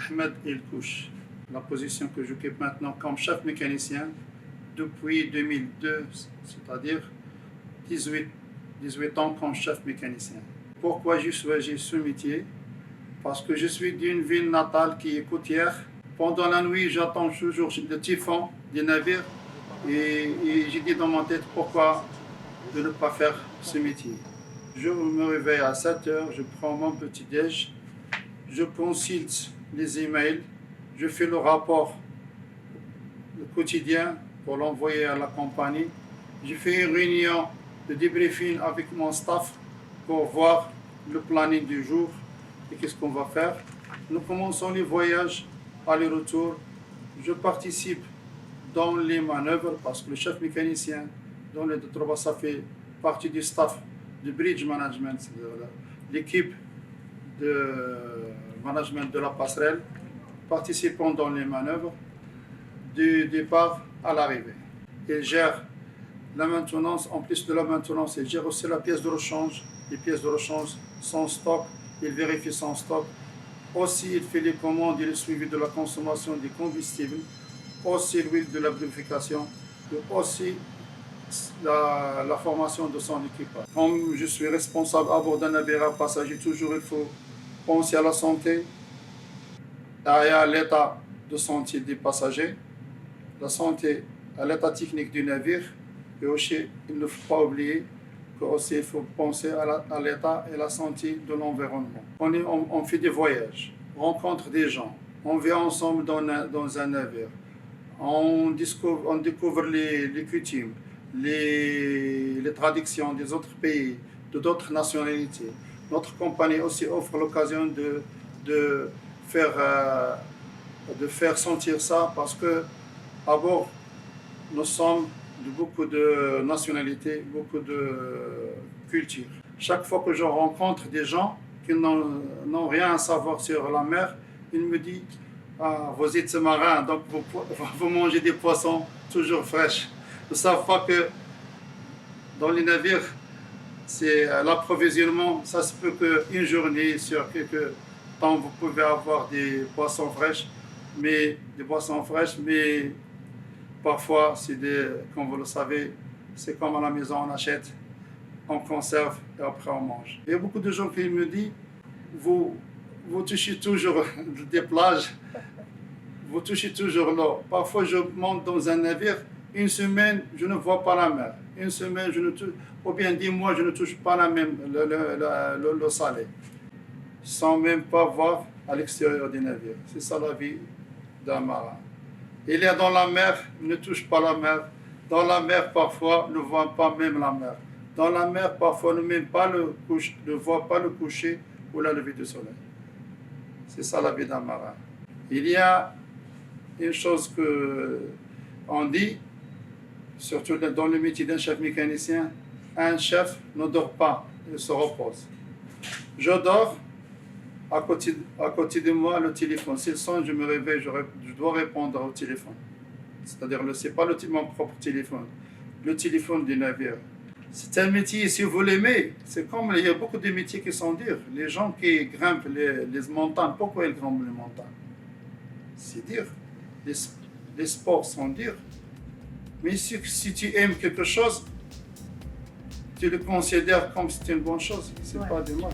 Ahmed El-Kouch, la position que j'occupe maintenant comme chef mécanicien depuis 2002, c'est-à-dire 18 ans comme chef mécanicien. Pourquoi j'ai choisi ce métier? Parce que je suis d'une ville natale qui est côtière. Pendant la nuit, j'attends toujours le typhon des navires et j'ai dit dans ma tête pourquoi de ne pas faire ce métier. Je me réveille à 7 heures, je prends mon petit-déj, je consulte les emails, je fais le rapport le quotidien pour l'envoyer à la compagnie. Je fais une réunion de débriefing avec mon staff pour voir le planning du jour et qu'est-ce qu'on va faire. Nous commençons les voyages aller-retour. Je participe dans les manœuvres parce que le chef mécanicien dans les Détroit, ça fait partie du staff du bridge management, c'est-à-dire l'équipe de management de la passerelle, participant dans les manœuvres du départ à l'arrivée. Il gère la maintenance, en plus de la maintenance, il gère aussi la pièce de rechange, les pièces de rechange, son stock, il vérifie son stock. Aussi, il fait les commandes et le suivi de la consommation des combustibles, aussi l'huile de la lubrification, et aussi la formation de son équipage. Comme je suis responsable à bord d'un navire à passagers, toujours il faut penser à la santé, à l'état de santé des passagers, la santé, à l'état technique du navire, et aussi il ne faut pas oublier qu'il faut penser à l'état et la santé de l'environnement. On fait des voyages, on rencontre des gens, on vit ensemble dans un navire, on découvre les coutumes, les traditions des autres pays, d'autres nationalités. Notre compagnie aussi offre l'occasion de faire sentir ça parce que à bord, nous sommes de beaucoup de nationalités, beaucoup de cultures. Chaque fois que je rencontre des gens qui n'ont rien à savoir sur la mer, ils me disent ah, vous êtes marin, donc vous mangez des poissons toujours fraîches. Ils ne savent pas que dans les navires, c'est l'approvisionnement, ça se peut qu'une journée, sur quelques temps, vous pouvez avoir des poissons fraîches, mais parfois, comme vous le savez, c'est comme à la maison, on achète, on conserve et après on mange. Il y a beaucoup de gens qui me disent, vous touchez toujours des plages, vous touchez toujours l'eau. Parfois, je monte dans un navire, une semaine, je ne vois pas la mer. Une semaine, ou bien 10 mois, je ne touche pas l'eau salée. Sans même pas voir à l'extérieur des navires. C'est ça la vie d'un marin. Il est dans la mer, il ne touche pas la mer. Dans la mer, parfois, ne voit pas même la mer. Dans la mer, parfois, ne voit pas le coucher ou la levée du soleil. C'est ça la vie d'un marin. Il y a une chose qu'on dit, surtout dans le métier d'un chef mécanicien, un chef ne dort pas, il se repose. Je dors, à côté de moi, le téléphone. S'il sonne, je me réveille, je dois répondre au téléphone. C'est-à-dire, ce n'est pas mon propre téléphone, le téléphone du navire. C'est un métier, si vous l'aimez, c'est comme il y a beaucoup de métiers qui sont durs. Les gens qui grimpent les montagnes, pourquoi ils grimpent les montagnes? C'est dur. Les sports sont durs. Mais si tu aimes quelque chose, tu le considères comme c'est une bonne chose. Ce n'est pas du mal.